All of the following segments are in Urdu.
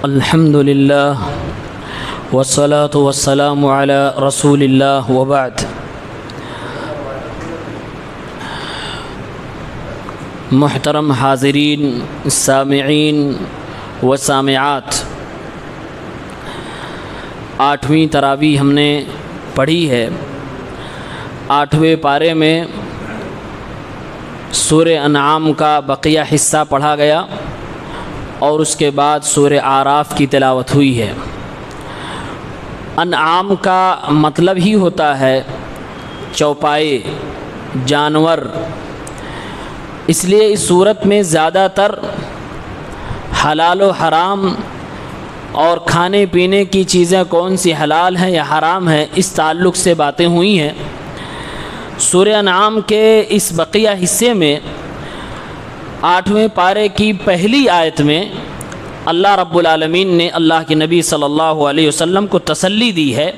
الحمد للہ والصلاة والسلام علی رسول اللہ وبعد۔ محترم حاضرین، سامعین و سامعات، 8ویں تراویح ہم نے پڑھی ہے۔ 8ویں پارے میں سورہ انعام کا بقیہ حصہ پڑھا گیا اور اس کے بعد سورہ اعراف کی تلاوت ہوئی ہے۔ انعام کا مطلب ہی ہوتا ہے چوپائے، جانور۔ اس لیے اس صورت میں زیادہ تر حلال و حرام اور کھانے پینے کی چیزیں کون سی حلال ہیں یا حرام ہیں، اس تعلق سے باتیں ہوئی ہیں۔ سورہ انعام کے اس بقیہ حصے میں 8ویں پارے کی پہلی آیت میں اللہ رب العالمین نے اللہ کے نبی صلی اللہ علیہ وسلم کو تسلی دی ہے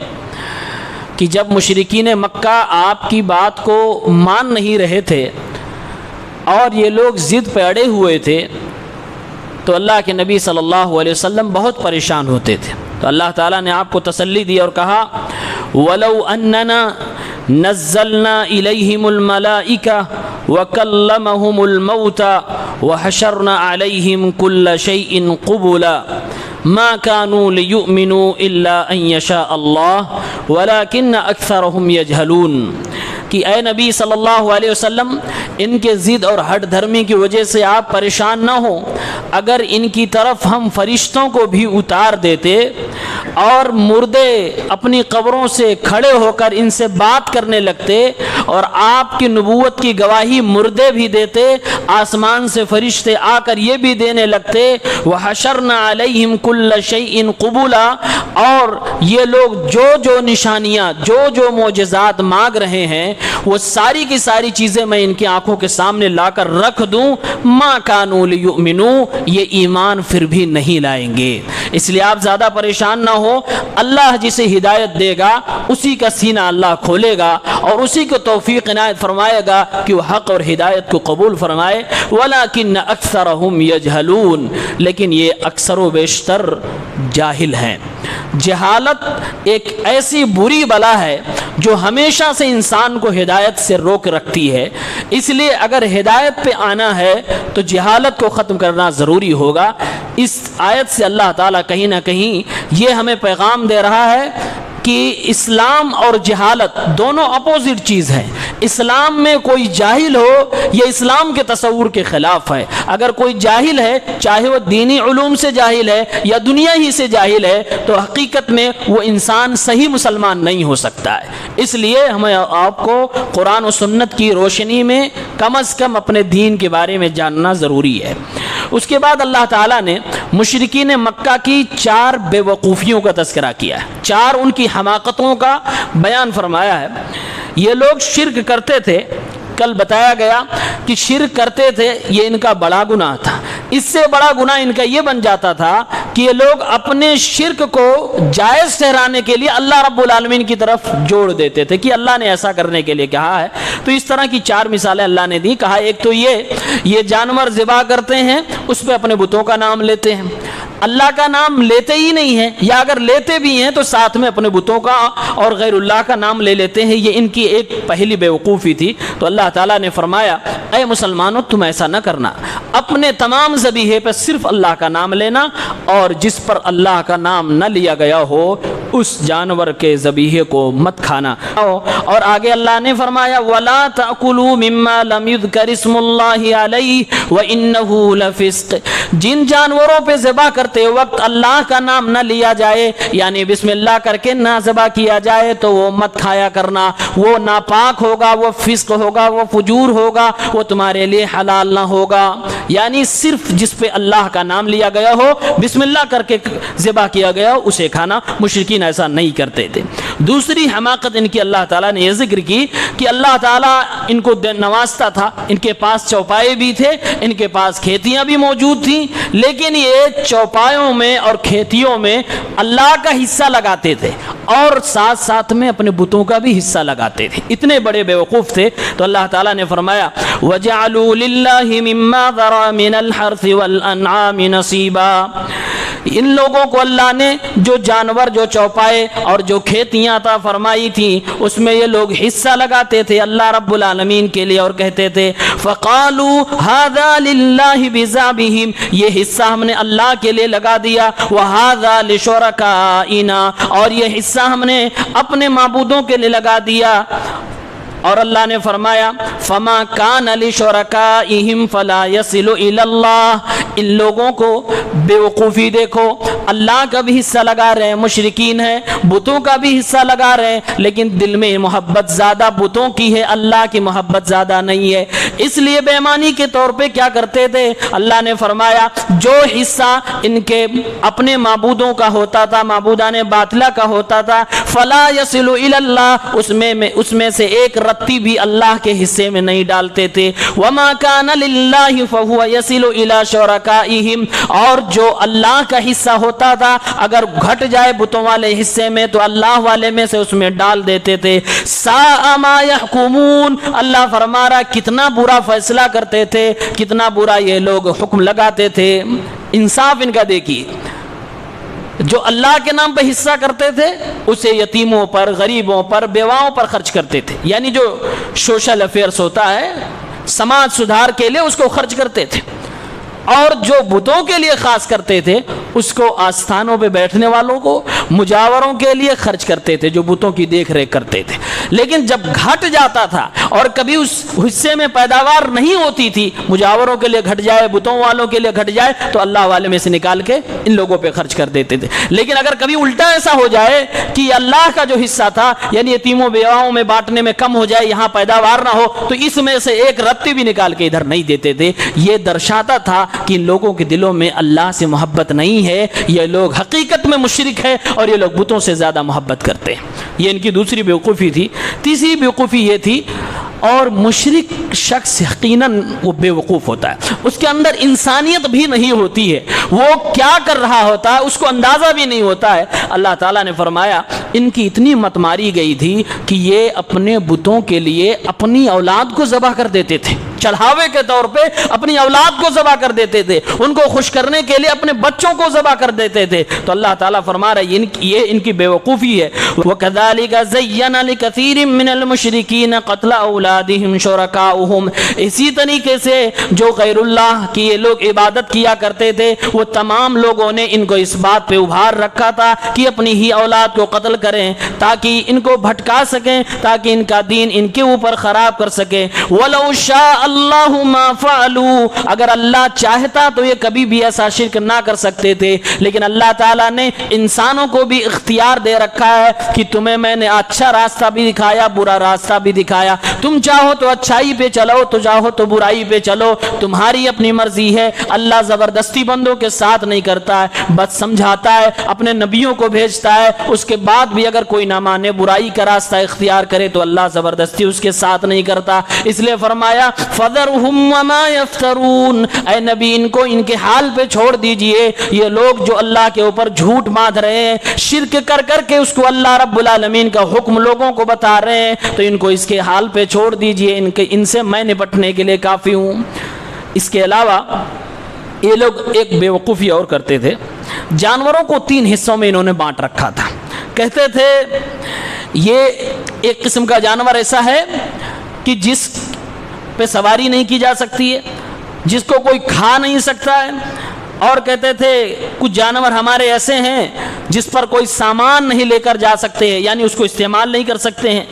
کہ جب مشرکین مکہ آپ کی بات کو مان نہیں رہے تھے اور یہ لوگ ضد پہ اڑے ہوئے تھے تو اللہ کے نبی صلی اللہ علیہ وسلم بہت پریشان ہوتے تھے۔ تو اللہ تعالیٰ نے آپ کو تسلی دی اور کہا وَلَوْ أَنَّنَا نَزَّلْنَا إِلَيْهِمُ الْمَلَائِكَةَ وَكَلَّمَهُمُ الْمَوْتَى وَحَشَرْنَا عَلَيْهِمْ كُلَّ شَيْءٍ قُبُلًا مَا كَانُوا لِيُؤْمِنُوا إِلَّا أَن يَشَاءَ اللَّهُ وَلَكِنَّ أَكْثَرَهُمْ يَجْهَلُونَ کہ اے نبی صلی اللہ علیہ وسلم، ان کے ضد اور ہٹ دھرمی کی وجہ سے آپ پریشان نہ ہوں۔ اگر ان کی طرف ہم فرشتوں کو بھی اتار دیتے اور مردے اپنی قبروں سے کھڑے ہو کر ان سے بات کرنے لگتے اور آپ کی نبوت کی گواہی مردے بھی دیتے، آسمان سے فرشتے آ کر یہ بھی دینے لگتے وَحَشَرْنَا عَلَيْهِمْ كُلَّ شَيْءٍ قُبُولًا، اور یہ لوگ جو نشانیاں، جو معجزات مانگ رہے ہیں وہ ساری کی ساری چیزیں میں ان کی آنکھوں کے سامنے لا کر رکھ دوں، مَا كَانُوا لِيُؤْمِنُوا، یہ ایمان پھر بھی نہیں لائیں گے۔ اس لیے آپ زیادہ پریشان نہ ہو، اللہ جسے ہدایت دے گا اسی کا سینہ اللہ کھولے گا اور اسی کو توفیق عنایت فرمائے گا کہ وہ حق اور ہدایت کو قبول فرمائے۔ وَلَكِنَّ أَكْثَرَهُمْ يَجْهَلُونَ، لیکن یہ اکثر و بیشتر جاہل ہیں۔ جہالت ایک ایسی بری بلا ہے جو ہمیشہ سے انسان کو ہدایت سے روک رکھتی ہے۔ اس لیے اگر ہدایت پہ آنا ہے تو جہالت کو ختم کرنا ضروری ہوگا۔ اس آیت سے اللہ تعالیٰ کہیں نہ کہیں یہ ہمیں پیغام دے رہا ہے کہ اسلام اور جہالت دونوں اپوزٹ چیز ہیں۔ اسلام میں کوئی جاہل ہو یہ اسلام کے تصور کے خلاف ہے۔ اگر کوئی جاہل ہے، چاہے وہ دینی علوم سے جاہل ہے یا دنیا ہی سے جاہل ہے، تو حقیقت میں وہ انسان صحیح مسلمان نہیں ہو سکتا ہے۔ اس لیے ہمیں آپ کو قرآن و سنت کی روشنی میں کم از کم اپنے دین کے بارے میں جاننا ضروری ہے۔ اس کے بعد اللہ تعالیٰ نے مشرکین مکہ کی 4 بے وقوفیوں کا تذکرہ کیا ہے، 4 ان کی حماقتوں کا بیان فرمایا ہے۔ یہ لوگ شرک کرتے تھے، کل بتایا گیا کہ شرک کرتے تھے، یہ ان کا بڑا گناہ تھا۔ اس سے بڑا گناہ ان کا یہ بن جاتا تھا کہ یہ لوگ اپنے شرک کو جائز ٹھہرانے کے لیے اللہ رب العالمین کی طرف جوڑ دیتے تھے کہ اللہ نے ایسا کرنے کے لیے کہا ہے۔ تو اس طرح کی 4 مثالیں اللہ نے دی۔ کہا ایک تو یہ جانور ذبح کرتے ہیں، اس پہ اپنے بتوں کا نام لیتے ہیں، اللہ کا نام لیتے ہی نہیں ہیں، یا اگر لیتے بھی ہیں تو ساتھ میں اپنے بتوں کا اور غیر اللہ کا نام لے لیتے ہیں۔ یہ ان کی ایک پہلی بیوقوفی تھی۔ تو اللہ تعالیٰ نے فرمایا اے مسلمانوں، تم ایسا نہ کرنا، اپنے تمام ذبیحے پہ صرف اللہ کا نام لینا، اور جس پر اللہ کا نام نہ لیا گیا ہو اس جانور کے ذبیحے کو مت کھانا۔ اور آگے اللہ نے فرمایا وَلَا تَأْكُلُوا مِمَّا لَمْ يُذْكَرِ اسْمُ اللَّهِ عَلَيْهِ وَإِنَّهُ لَفِسْقٌ، جن جانوروں پہ ذبح کرتے وقت اللہ کا نام نہ لیا جائے، یعنی بسم اللہ کر کے نہ ذبح کیا جائے، تو وہ مت کھایا کرنا، وہ ناپاک ہوگا، وہ فسق ہوگا، وہ فجور ہوگا، وہ تمہارے لیے حلال نہ ہوگا۔ یعنی صرف جس پہ اللہ کا نام لیا گیا ہو، بسم اللہ کر کے ذبح کیا گیا ہو، اسے کھانا۔ مشرکین ایسا نہیں کرتے تھے۔ دوسری حماقت ان کی اللہ تعالیٰ نے یہ ذکر کی کہ اللہ تعالیٰ ان کو نوازتا تھا، ان کے پاس چوپائے بھی تھے، ان کے پاس کھیتیاں بھی موجود تھیں، لیکن یہ چوپایوں میں اور کھیتیوں میں اللہ کا حصہ لگاتے تھے اور ساتھ ساتھ میں اپنے بتوں کا بھی حصہ لگاتے تھے۔ اتنے بڑے بیوقوف تھے۔ تو اللہ تعالیٰ نے فرمایا وَجَعَلُوا لِلَّهِ مِمَّا ذَرَأَ مِنَ الْحَرْثِ وَالْأَنْعَامِ نَصِيبًا، ان لوگوں کو اللہ نے جو جانور، جو چوپائے اور جو کھیتیاں عطا فرمائی تھیں اس میں یہ لوگ حصہ لگاتے تھے اللہ رب العالمین کے لیے اور کہتے تھے فقالوا هذا لله بزعمهم، یہ حصہ ہم نے اللہ کے لیے لگا دیا، وهذا لشركائنا، اور یہ حصہ ہم نے اپنے معبودوں کے لیے لگا دیا۔ اور اللہ نے فرمایا فما کان لشرکائہم فلا یصل الی اللہ، ان لوگوں کو بے وقوفی دیکھو، اللہ کا بھی حصہ لگا رہے ہیں، مشرکین ہیں، بتوں کا بھی حصہ لگا رہے ہیں، لیکن دل میں محبت زیادہ بتوں کی ہے، اللہ کی محبت زیادہ نہیں ہے۔ اس لیے بے ایمانی کے طور پہ کیا کرتے تھے، اللہ نے فرمایا جو حصہ ان کے اپنے معبودوں کا ہوتا تھا، معبودان باطلہ کا ہوتا تھا، فلا یصل الی اللہ، اس میں سے ایک رتی بھی اللہ کے حصے میں نہیں ڈالتے تھے۔ وما کان للہ فہو یصل الی شرکائہم، اور جو اللہ کا حصہ ہوتا تھا اگر گھٹ جائے بتوں والے حصے میں تو اللہ والے میں سے اس میں ڈال دیتے تھے۔ ساء ما یحکمون، اللہ فرما رہا کتنا برا فیصلہ کرتے تھے، کتنا برا یہ لوگ حکم لگاتے تھے۔ انصاف ان کا دیکھیے، جو اللہ کے نام پہ حصہ کرتے تھے اسے یتیموں پر، غریبوں پر، بیواؤں پر خرچ کرتے تھے، یعنی جو سوشل افیئرس ہوتا ہے سماج سدھار کے لیے اس کو خرچ کرتے تھے، اور جو بتوں کے لیے خاص کرتے تھے اس کو آستانوں پہ بیٹھنے والوں کو، مجاوروں کے لیے خرچ کرتے تھے جو بتوں کی دیکھ ریکھ کرتے تھے۔ لیکن جب گھٹ جاتا تھا اور کبھی اس حصے میں پیداوار نہیں ہوتی تھی، مجاوروں کے لیے گھٹ جائے، بتوں والوں کے لیے گھٹ جائے تو اللہ والے میں سے نکال کے ان لوگوں پہ خرچ کر دیتے تھے۔ لیکن اگر کبھی الٹا ایسا ہو جائے کہ اللہ کا جو حصہ تھا یعنی یتیموں بیواؤں میں بانٹنے میں کم ہو جائے، یہاں پیداوار نہ ہو، تو اس میں سے ایک رتی بھی نکال کے ادھر نہیں دیتے تھے۔ یہ درشاتا تھا کہ ان لوگوں کے دلوں میں اللہ سے محبت نہیں ہے، یہ لوگ حقیقت میں مشرک ہے اور یہ لوگ بتوں سے زیادہ محبت کرتے ہیں۔ یہ ان کی دوسری بیوقوفی تھی۔ تیسری بیوقوفی یہ تھی، اور مشرک شخص یقیناً وہ بے وقوف ہوتا ہے، اس کے اندر انسانیت بھی نہیں ہوتی ہے، وہ کیا کر رہا ہوتا ہے اس کو اندازہ بھی نہیں ہوتا ہے۔ اللہ تعالیٰ نے فرمایا ان کی اتنی مت ماری گئی تھی کہ یہ اپنے بتوں کے لیے اپنی اولاد کو ذبح کر دیتے تھے، چڑھاوے کے طور پہ اپنی اولاد کو ذبح کر دیتے تھے، ان کو خوش کرنے کے لیے اپنے بچوں کو ذبح کر دیتے تھے۔ تو اللہ تعالیٰ فرما رہا ہے یہ ان کی بے وقوفی ہے۔ وَكَذَلِكَ زَيَّنَ لِكَثِيرٍ مِّنَ الْمُشْرِكِينَ قَتْلَ أَوْلَادِهِمْ شُرَكَاؤُهُمْ، اسی طریقے سے جو غیر اللہ کی یہ لوگ عبادت کیا کرتے تھے وہ تمام لوگوں نے ان کو اس بات پہ ابھار رکھا تھا کہ اپنی ہی اولاد کو قتل کریں تاکہ ان کو بھٹکا سکیں، تاکہ ان کا دین ان کے اوپر خراب کر سکیں۔ وَلَوْ شَاءَ اللَّهُ مَا فَعَلُوا، اگر اللہ چاہتا تو یہ کبھی بھی ایسا شرک نہ کر سکتے تھے، لیکن اللہ تعالیٰ نے انسانوں کو بھی اختیار دے رکھا ہے کہ تمہیں میں نے اچھا راستہ بھی دکھایا، برا راستہ بھی دکھایا، تم چاہو تو اچھائی پہ چلو، تو چاہو تو برائی پہ چلو، تمہاری اپنی مرضی ہے۔ اللہ زبردستی بندوں کے ساتھ نہیں کرتا ہے، بس سمجھاتا ہے، اپنے نبیوں کو بھیجتا ہے، اس کے بعد بھی اگر کوئی نہ مانے، برائی کا راستہ اختیار کرے تو اللہ زبردستی اس کے ساتھ نہیں کرتا۔ اس لیے فرمایا فَذَرْهُمْ وَمَا يَفْتَرُونَ، اے نبی ان کو ان کے حال پہ چھوڑ دیجئے، یہ لوگ جو اللہ کے اوپر جھوٹ باندھ رہے ہیں، شرک کر کر کے اس کو اللہ رب العالمین کا حکم لوگوں کو بتا رہے ہیں، تو ان کو اس کے حال پہ چھوڑ دیجئے، ان سے میں نپٹنے کے لیے کافی ہوں۔ اس کے علاوہ یہ لوگ ایک بے وقوفی اور کرتے تھے، جانوروں کو 3 حصوں میں انہوں نے بانٹ رکھا تھا۔ کہتے تھے یہ ایک قسم کا جانور ایسا ہے کہ جس پہ سواری نہیں کی جا سکتی ہے، جس کو کوئی کھا نہیں سکتا ہے، اور کہتے تھے کچھ جانور ہمارے ایسے ہیں جس پر کوئی سامان نہیں لے کر جا سکتے ہیں، یعنی اس کو استعمال نہیں کر سکتے ہیں،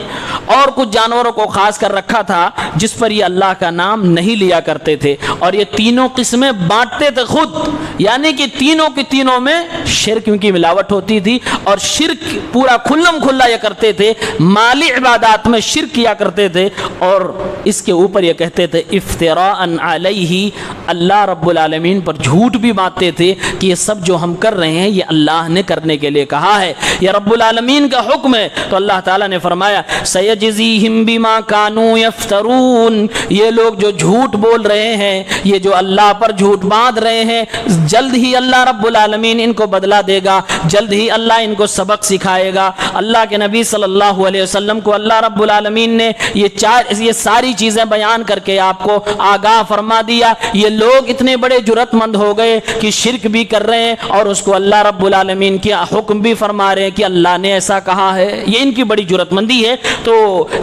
اور کچھ جانوروں کو خاص کر رکھا تھا جس پر یہ اللہ کا نام نہیں لیا کرتے تھے، اور یہ تینوں قسمیں بانٹتے تھے خود، یعنی کہ تینوں کی تینوں میں شرک کی ملاوٹ ہوتی تھی، اور شرک پورا کھلم کھلا یہ کرتے تھے، مالی عبادات میں شرک کیا کرتے تھے، اور اس کے اوپر یہ کہتے تھے افتراء علیہ، اللہ رب العالمین پر جھوٹ بھی باندھتے تھے کہ یہ سب جو ہم کر رہے ہیں یہ اللہ نے کرنے کے لیے کہا ہے، یہ رب العالمین کا حکم ہے۔ تو اللہ تعالیٰ نے فرمایا سَيَجْزِيهِمْ بِمَا كَانُوا يَفْتَرُونَ، یہ لوگ جو جھوٹ بول رہے ہیں، یہ جو اللہ پر جھوٹ باندھ رہے ہیں، جلد ہی اللہ رب العالمین ان کو بدلہ دے گا، جلد ہی اللہ ان کو سبق سکھائے گا۔ اللہ کے نبی صلی اللہ علیہ وسلم کو اللہ رب العالمین نے یہ ساری چیزیں بیان کر کے آپ کو آگاہ فرما دیا۔ یہ لوگ اتنے بڑے جرأت مند ہو گئے کہ شرک بھی کر رہے ہیں اور اس کو اللہ رب العالمین کی حکم بھی فرما رہے ہیں کہ اللہ نے ایسا کہا ہے. یہ ان کی بڑی جرأت مندی ہے. تو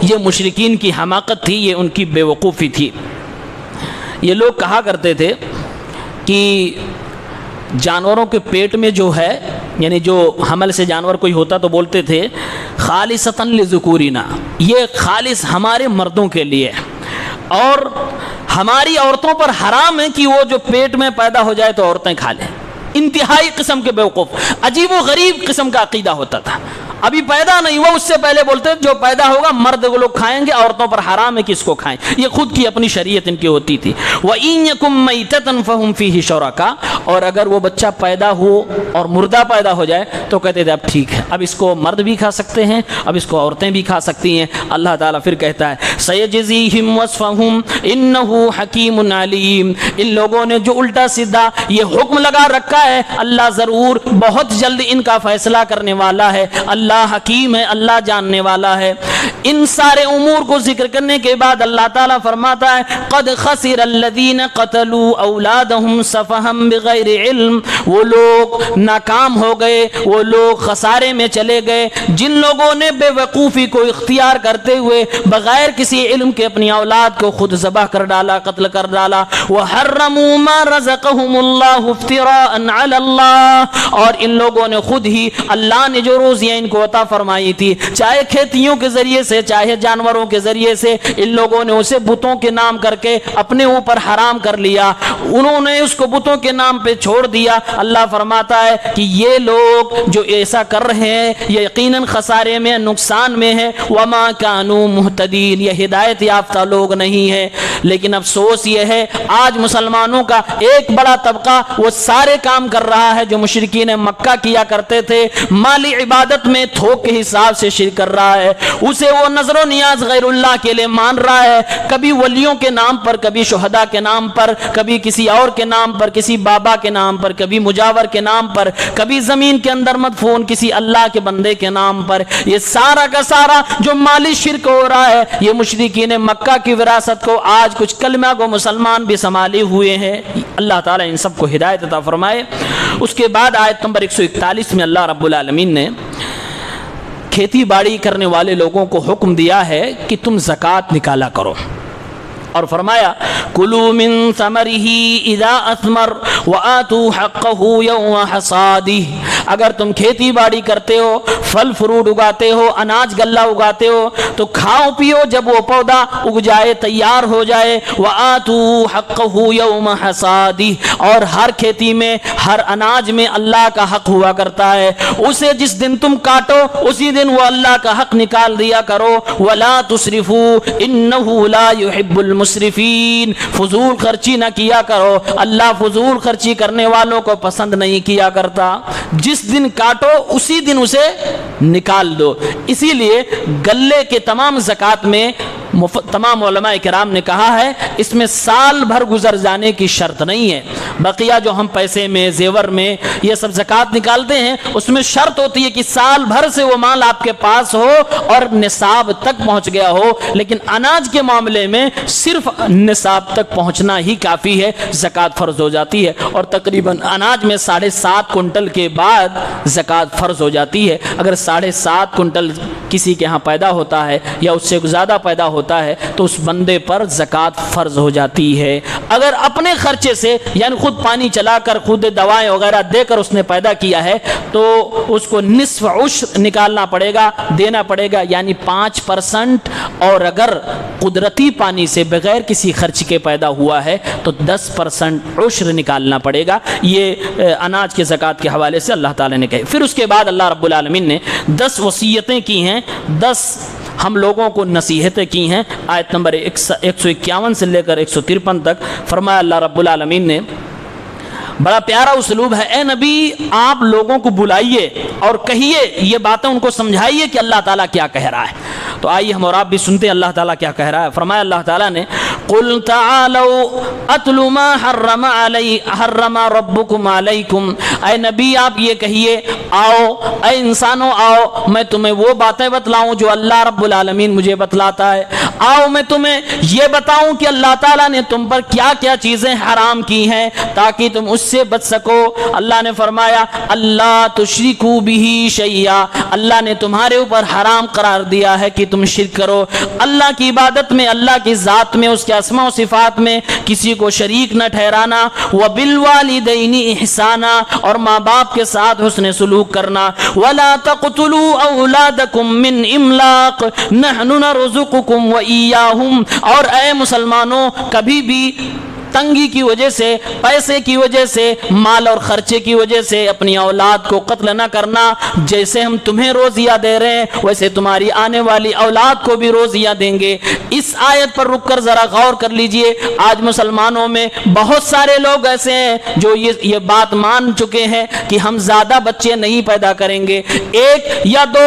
یہ مشرکین کی حماقت تھی, یہ ان کی بے وقوفی تھی. یہ لوگ کہا کرتے تھے کہ جانوروں کے پیٹ میں جو ہے, یعنی جو حمل سے جانور کوئی ہوتا تو بولتے تھے خالصتاً لذکورنا, یہ خالص ہمارے مردوں کے لیے, اور ہماری عورتوں پر حرام ہے کہ وہ جو پیٹ میں پیدا ہو جائے تو عورتیں کھا لیں. انتہائی قسم کے بیوقوف, عجیب و غریب قسم کا عقیدہ ہوتا تھا. ابھی پیدا نہیں ہوا اس سے پہلے بولتے جو پیدا ہوگا مرد وہ لوگ کھائیں گے, عورتوں پر حرام ہے کہ اس کو کھائیں. یہ خود کی اپنی شریعت ان کی ہوتی تھی. وَإِن يَكُن مَيْتَةً فَهُمْ فِيهِ شُرَكَاء, اور اگر وہ بچہ پیدا ہو اور مردہ پیدا ہو جائے تو کہتے تھے اب ٹھیک ہے, اب اس کو مرد بھی کھا سکتے ہیں, اب اس کو عورتیں بھی کھا سکتی ہیں. اللہ تعالیٰ پھر کہتا ہے سَيَجْزِيهِمْ وَصْفَهُمْ إِنَّهُ حَكِيمٌ عَلِيمٌ. ان لوگوں نے جو الٹا سیدھا یہ حکم لگا رکھا ہے, اللہ ضرور بہت جلد ان کا فیصلہ کرنے والا ہے. اللہ حکیم ہے, اللہ جاننے والا ہے. ان سارے امور کو ذکر کرنے کے بعد اللہ تعالیٰ فرماتا ہے قد خسر الذین قتلوا اولادہم سفہا بغیر علم. وہ لوگ ناکام ہو گئے, وہ لوگ خسارے میں چلے گئے جن لوگوں نے بے وقوفی کو اختیار کرتے ہوئے بغیر کسی علم کے اپنی اولاد کو خود ذبح کر ڈالا, قتل کر ڈالا. وحرموا ما رزقہم اللہ افتراء علی اللہ, اور ان لوگوں نے خود ہی اللہ نے جو روزیاں ان کو عطا فرمائی تھی, چاہے کھیتیوں کے ذریعے سے چاہے جانوروں کے ذریعے سے, ان لوگوں نے اسے بتوں کے نام کر کے اپنے اوپر حرام کر لیا. انہوں نے اس کو بتوں کے نام پہ چھوڑ دیا. اللہ فرماتا ہے کہ یہ لوگ جو ایسا کر رہے ہیں یہ یقیناً خسارے میں, نقصان میں ہے. وما کانوا مہتدین, یہ ہدایت یافتہ لوگ نہیں ہے. لیکن افسوس یہ ہے آج مسلمانوں کا ایک بڑا طبقہ وہ سارے کام کر رہا ہے جو مشرکین مکہ کیا کرتے تھے. مالی عبادت میں تھوک کے حساب سے شرک کر رہا ہے, اسے وہ نظر و نیاز غیر اللہ کے لیے مان رہا ہے, کبھی ولیوں کے نام پر, کبھی شہداء کے نام پر, کبھی کسی اور کے نام پر, کسی بابا کے نام پر, کبھی مجاور کے نام پر, کبھی زمین کے اندر مدفون کسی اللہ کے بندے کے نام پر. یہ سارا کا سارا جو مالی شرک ہو رہا ہے یہ مشرکین مکہ کی وراثت کو آج کچھ کلمہ کو مسلمان بھی سنبھالے ہوئے ہیں. اللہ تعالیٰ ان سب کو ہدایت عطا فرمائے. اس کے بعد آیت نمبر 141 میں اللہ رب العالمین نے کھیتی باڑی کرنے والے لوگوں کو حکم دیا ہے کہ تم زکوٰۃ نکالا کرو, اور فرمایا کلوا من ثمرہ اذا اثمر وآتوا حقہ یوم حصادہ. اگر تم کھیتی باڑی کرتے ہو, پھل فروٹ اگاتے ہو, اناج غلہ اگاتے ہو تو کھاؤ پیو جب وہ پودا اگ جائے, تیار ہو جائے. وآتوا حقہ یوم حصادہ, اور ہر کھیتی میں ہر اناج میں اللہ کا حق ہوا کرتا ہے, اسے جس دن تم کاٹو اسی دن وہ اللہ کا حق نکال دیا کرو. ولا تسرفوا انہ لا يحب المسرفین, فضول خرچی نہ کیا کرو, اللہ فضول خرچی کرنے والوں کو پسند نہیں کیا کرتا. جس دن کاٹو اسی دن اسے نکال دو. اسی لیے گلے کے تمام زکوٰۃ میں تمام علماء کرام نے کہا ہے اس میں سال بھر گزر جانے کی شرط نہیں ہے. بقیہ جو ہم پیسے میں, زیور میں یہ سب زکوٰۃ نکالتے ہیں اس میں شرط ہوتی ہے کہ سال بھر سے وہ مال آپ کے پاس ہو اور نصاب تک پہنچ گیا ہو. لیکن اناج کے معاملے میں صرف نصاب تک پہنچنا ہی کافی ہے, زکوٰۃ فرض ہو جاتی ہے. اور تقریباً اناج میں 7.5 کنٹل کے بعد زکوٰۃ فرض ہو جاتی ہے. اگر 7.5 کنٹل کسی کے ہاں پیدا ہوتا ہے یا اس سے زیادہ پیدا ہوتا ہے تو اس بندے پر زکوٰۃ فرض ہو جاتی ہے. اگر اپنے خرچے سے یعنی خود پانی چلا کر, خود دوائیں وغیرہ دے کر اس نے پیدا کیا ہے تو اس کو نصف عشر نکالنا پڑے گا, دینا پڑے گا, یعنی 5%. اور اگر قدرتی پانی سے بغیر کسی خرچ کے پیدا ہوا ہے تو 10% عشر نکالنا پڑے گا. یہ اناج کے زکوٰۃ کے حوالے سے اللہ تعالیٰ نے کہے. پھر اس کے بعد اللہ رب العالمین نے 10 وصیتیں کی ہیں, 10 ہم لوگوں کو نصیحتیں کی ہیں. آیت نمبر 151 سے لے کر 153 تک فرمایا اللہ رب العالمین نے, بڑا پیارا اسلوب ہے, اے نبی آپ لوگوں کو بلائیے اور کہیے, یہ باتیں ان کو سمجھائیے کہ اللہ تعالیٰ کیا کہہ رہا ہے. تو آئیے ہم اور آپ بھی سنتے ہیں اللہ تعالیٰ کیا کہہ رہا ہے. فرمایا اللہ تعالیٰ نے قُلْ تَعَالَوْا أَتْلُ مَا حَرَّمَ رَبُّكُمْ عَلَيْكُمْ, اے نبی آپ یہ کہیے آؤ اے انسانوں آؤ میں تمہیں وہ باتیں بتلاؤں جو اللہ رب العالمین مجھے بتلاتا ہے، آؤ میں تمہیں یہ بتاؤں کہ اللہ تعالیٰ نے تم پر کیا کیا چیزیں حرام کی ہیں تاکہ تم اس سے بچ سکو۔ اللہ نے فرمایا اللہ تشرکو بہ شیئا، اللہ نے تمہارے اوپر حرام قرار دیا ہے کہ تم شرک کرو، اللہ کی عبادت میں، اللہ کی ذات میں، اس کے اسماء و صفات میں کسی کو شریک نہ ٹھہرانا، وبالوالدین احسانا، اور ماں باپ کے ساتھ حسن سلوک کرنا، ولا تقتلوا اولادکم من املاق نحن نرزقکم وإیاہم، اور اے مسلمانوں کبھی بھی تنگی کی وجہ سے، پیسے کی وجہ سے، مال اور خرچے کی وجہ سے اپنی اولاد کو قتل نہ کرنا، جیسے ہم تمہیں روزیہ دے رہے ہیں ویسے تمہاری آنے والی اولاد کو بھی روزیہ دیں گے۔ اس آیت پر رک کر ذرا غور کر لیجئے، آج مسلمانوں میں بہت سارے لوگ ایسے ہیں جو یہ بات مان چکے ہیں کہ ہم زیادہ بچے نہیں پیدا کریں گے، ایک یا دو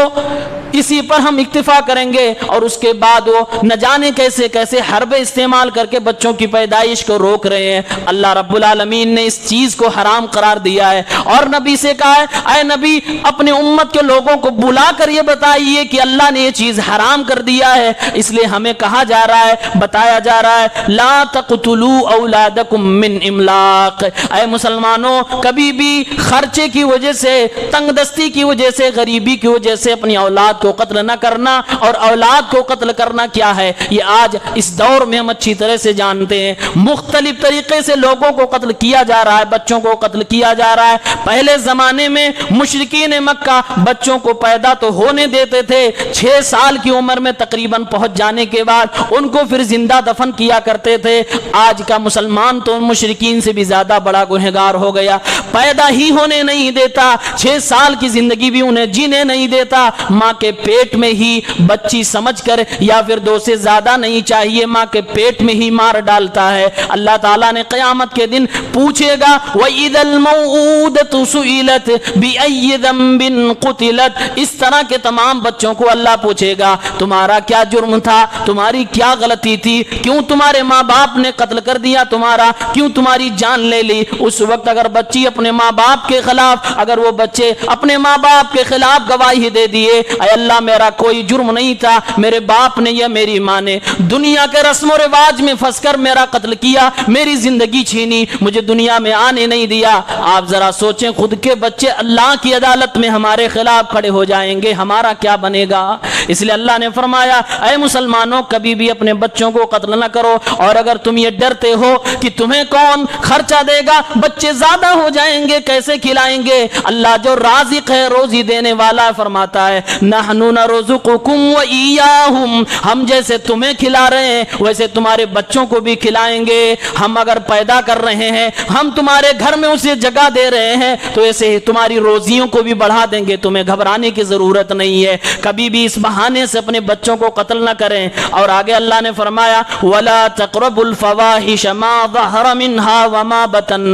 اسی پر ہم اکتفا کریں گے، اور اس کے بعد وہ نہ جانے کیسے کیسے حربے استعمال کر کے بچوں کی پیدائش کو روک رہے ہیں۔ اللہ رب العالمین نے اس چیز کو حرام قرار دیا ہے، اور نبی سے کہا ہے اے نبی اپنے امت کے لوگوں کو بلا کر یہ بتائیے کہ اللہ نے یہ چیز حرام کر دیا ہے۔ اس لیے ہمیں کہا جا رہا ہے، بتایا جا رہا ہے لا تقتلوا اولادکم من املاق، اے مسلمانوں کبھی بھی خرچے کی وجہ سے، تنگ دستی کی وجہ سے، غریبی کی وجہ سے اپنی اولاد کو قتل نہ کرنا۔ اور اولاد کو قتل کرنا کیا ہے یہ آج اس دور میں ہم اچھی طرح سے جانتے ہیں، مختلف طریقے سے لوگوں کو قتل کیا جا رہا ہے، بچوں کو قتل کیا جا رہا ہے۔ پہلے زمانے میں مشرکین مکہ بچوں کو پیدا تو ہونے دیتے تھے، 6 سال کی عمر میں تقریباً پہنچ جانے کے بعد ان کو پھر زندہ دفن کیا کرتے تھے۔ آج کا مسلمان تو مشرکین سے بھی زیادہ بڑا گنہگار ہو گیا، پیدا ہی ہونے نہیں دیتا، 6 سال کی زندگی بھی انہیں جینے نہیں دیتا، ماں کے پیٹ میں ہی بچی سمجھ کر، یا پھر 2 سے زیادہ نہیں چاہیے، ماں کے پیٹ میں ہی مار ڈالتا ہے۔ اللہ تعالیٰ نے قیامت کے دن پوچھے گا وَإِذَا الْمَوْءُودَةُ سُئِلَتْ بِأَيِّ ذَنبٍ قُتِلَتْ، اس طرح کے تمام بچوں کو اللہ پوچھے گا تمہارا کیا جرم تھا، تمہاری کیا غلطی تھی، کیوں تمہارے ماں باپ نے قتل کر دیا تمہارا، کیوں تمہاری جان لے لی۔ اس وقت اگر بچی اپنے ماں باپ کے خلاف، اگر وہ بچے اپنے ماں باپ کے خلاف گواہی دے دیے اے اللہ میرا کوئی جرم نہیں تھا، میرے باپ نے یا میری ماں نے دنیا کے رسم و رواج میں پھنس کر میرا قتل کیا، میری زندگی چھینی، مجھے دنیا میں آنے نہیں دیا، آپ ذرا سوچیں خود کے بچے اللہ کی عدالت میں ہمارے خلاف کھڑے ہو جائیں گے، ہمارا کیا بنے گا۔ اس لیے اللہ نے فرمایا اے مسلمانوں کبھی بھی اپنے بچوں کو قتل نہ کرو، اور اگر تم یہ ڈرتے ہو کہ تمہیں کون خرچہ دے گا، بچے زیادہ ہو جائیں گے، کیسے کھلائیں گے، اللہ جو رازق ہے روزی دینے والا فرماتا ہے نحن نرزقکم وإیاہم، ہم جیسے تمہیں کھلا رہے ہیں ویسے تمہارے بچوں کو بھی کھلائیں گے، ہم اگر پیدا کر رہے ہیں، ہم تمہارے گھر میں اسے جگہ دے رہے ہیں تو ایسے ہی تمہاری روزیوں کو بھی بڑھا دیں گے، تمہیں گھبرانے کی ضرورت نہیں ہے۔ کبھی بھی اس بہانے سے اپنے بچوں کو قتل نہ کریں۔ اور آگے اللہ نے فرمایا وَلَا تَقْرَبُوا الْفَوَاحِشَ مَا ظَهَرَ مِنْهَا وَمَا بَطَنَ،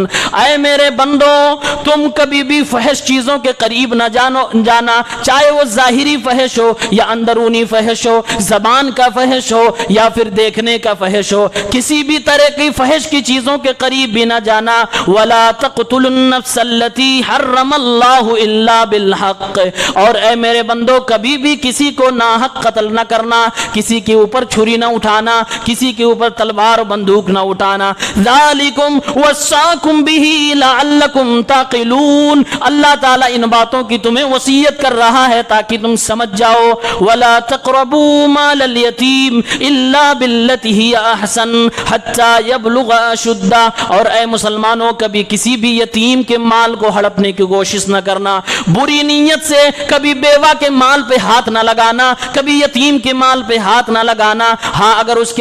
اے میرے بندو تم کبھی بھی فحش چیزوں کے قریب نہ جانا، چاہے وہ ظاہری فحش ہو یا اندرونی فحش ہو، زبان کا فحش ہو یا پھر دیکھنے کا فحش ہو، کسی بھی طرح کی فحش کی چیزوں کے قریب بھی نہ جانا۔ وَلَا تَقْتُلُوا النَّفْسَ الَّتِي حَرَّمَ اللَّهُ إِلَّا بِالْحَقِّ، اور اے میرے بندو کبھی بھی کسی کو ناحق قتل نہ کرنا، کسی کے اوپر چھری نہ اٹھانا، کسی کے اوپر تلوار و بندوق نہ اٹھانا۔ ذَلِكُمْ وَصَّاكُمْ بِهِ لَعَلَّكُمْ تَعْقِلُونَ، اللہ تعالیٰ ان باتوں کی تمہیں وصیت کر رہا ہے تاکہ تم سمجھ جاؤ۔ وَلَا تَقْرَبُوا مَالَ الْيَتِيمِ إِلَّا بِالَّتِي هِيَ أَحْسَنُ حَتَّى يَبْلُغَ أَشُدَّهُ، اور اے مسلمانوں کبھی کسی بھی یتیم کے مال کو ہڑپنے کی کوشش نہ کرنا، بری نیت سے کبھی بیوہ کے مال پہ ہاتھ نہ لگانا، کبھی یتیم کے مال پہ ہاتھ نہ لگانا۔ ہاں اگر اس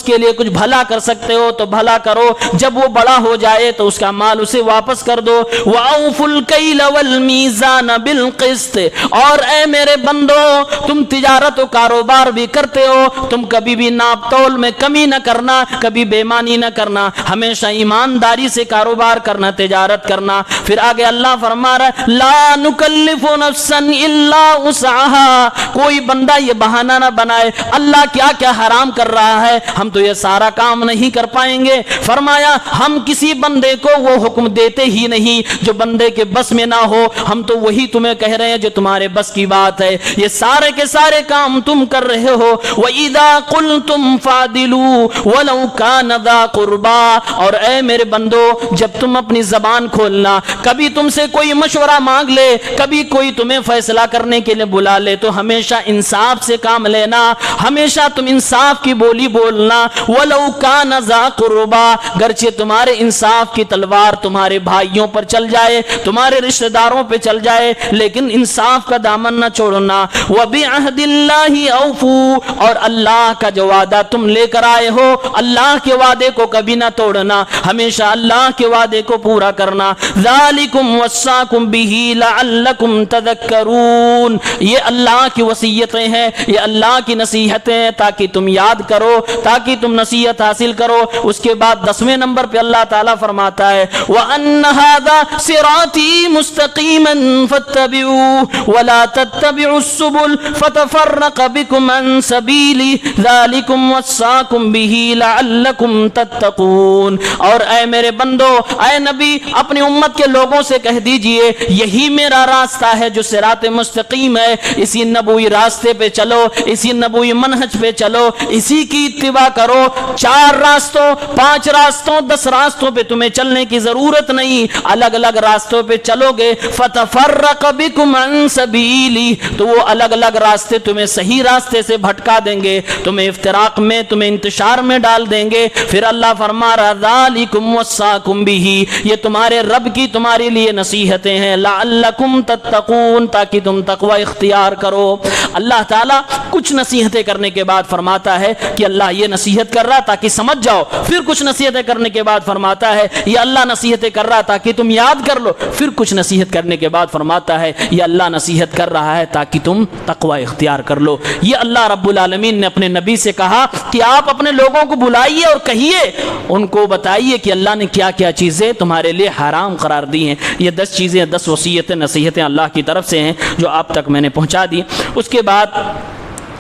کے لیے کچھ بھلا کر سکتے ہو تو بھلا کرو، جب وہ بڑا ہو جائے تو اس کا مال اسے واپس کر دو۔ وَأَوْفُوا الْكَيْلَ وَالْمِيزَانَ بِالْقِسْطِ، اور اے میرے بندو تم تجارت و کاروبار بھی کرتے ہو، تم کبھی بھی ناپ تول میں کمی نہ کرنا، کبھی بےمانی نہ کرنا، ہمیشہ ایمانداری سے کاروبار کرنا، تجارت کرنا۔ پھر آگے اللہ فرما رہا ہے لا نکلف نفسا الا وسعها، کوئی بندہ یہ بہانہ نہ بنائے اللہ کیا کیا حرام کر رہا ہے، ہم تو یہ سارا کام نہیں کر پائیں گے۔ فرمایا ہم کسی بندے کو وہ حکم دیتے ہی نہیں جو بندے کے بس میں نہ ہو، ہم تو وہی تمہیں کہہ رہے ہیں جو تمہارے بس کی بات ہے، یہ سارے کے سارے کام تم کر رہے ہو۔ وَإِذَا قُلْتُمْ فَعْدِلُوا وَلَوْ كَانَ ذَا قُرْبَى، اور اے میرے بندو جب تم اپنی زبان کھولنا، کبھی تم سے کوئی مشورہ مانگ لے، کبھی کوئی تمہیں فیصلہ کرنے کے لیے بلا لے تو ہمیشہ انصاف سے کام لینا، ہمیشہ تم انصاف کی بولی بولنا۔ وَلَوْ كَانَ ذَا قُرْبَى، گرچہ تمہارے انصاف کی تلوار تمہارے بھائیوں پر چل جائے، تمہارے رشتہ داروں پہ چل جائے، لیکن انصاف کا دامن نہ چھوڑنا۔ وَبِعَهْدِ اللَّهِ أَوْفُوا، اور اللہ کا جو وعدہ تم لے کر آئے ہو اللہ کے وعدے کو کبھی نہ توڑنا، ہمیشہ اللہ کے وعدے کو پورا کرنا۔ ذَلِكُمْ وَصَّاكُمْ بِهِ لَعَلَّكُمْ تَذَكَّرُونَ، یہ اللہ کی وصیتیں ہیں، یہ اللہ کی نصیحتیں ہیں تاکہ تم یاد کرو، تاکہ تم نصیحت حاصل کرو۔ اس کے بعد 10ویں نمبر پہ اللہ تعالیٰ فرماتا ہے وَأَنَّ هَذَا صِرَاطِي مُسْتَقِيمًا فَاتَّبِعُوهُ وَلَا تَتَّبِعُوا السُّبُلَ فَتَفَرَّقَ بِكُمْ عَنْ سَبِيلِهِ ذَلِكُمْ وَصَّاكُمْ بِهِ لَعَلَّكُمْ تَتَّقُونَ، اور اے میرے بندو، اے نبی اپنی امت کے لوگوں سے کہہ دیجئے یہی میرا راستہ ہے جو صراط مستقیم ہے، اسی نبوی راستے پہ چلو، اسی نبوی منہج پہ چلو، اسی کی اتباع کرو۔ 4 راستوں، 5 راستوں، 10 راستوں پہ تمہیں چلنے کی ضرورت نہیں، الگ الگ راستوں پہ چلو گے فتفرق بکم عن سبیلی، تو وہ الگ الگ راستے تمہیں صحیح راستے سے بھٹکا دیں گے، تمہیں افتراق میں، تمہیں انتشار میں ڈال دیں گے۔ پھر اللہ فرما رہا ذالکم وصاکم بہ، یہ تمہارے رب کی تمہارے لیے نصیحتیں ہیں، لعلکم تتقون، تاکہ تم تقوی اختیار کرو۔ اللہ تعالیٰ کچھ نصیحتیں کرنے کے بعد فرماتا ہے کہ اللہ یہ نصیحت کر رہا تاکہ سمجھ جاؤ، پھر کچھ نصیحتیں کرنے کے بعد فرماتا ہے یہ اللہ نصیحتیں کر رہا تاکہ تم یاد کر لو، پھر کچھ نصیحت کرنے کے بعد فرماتا ہے یہ اللہ نصیحت کر رہا ہے تاکہ تم تقوی اختیار کر لو۔ یہ اللہ رب العالمین نے اپنے نبی سے کہا کہ آپ اپنے لوگوں کو بلائیے اور کہیے، ان کو بتائیے کہ اللہ نے کیا کیا چیزیں تمہارے لیے حرام قرار دی ہیں۔ یہ 10 چیزیں، 10 وصیتیں، نصیحتیں اللہ کی طرف سے ہیں جو آپ تک میں نے پہنچا دی۔ اس کے بعد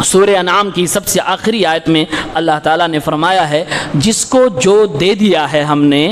سورہ انعام کی سب سے آخری آیت میں اللہ تعالیٰ نے فرمایا ہے جس کو جو دے دیا ہے ہم نے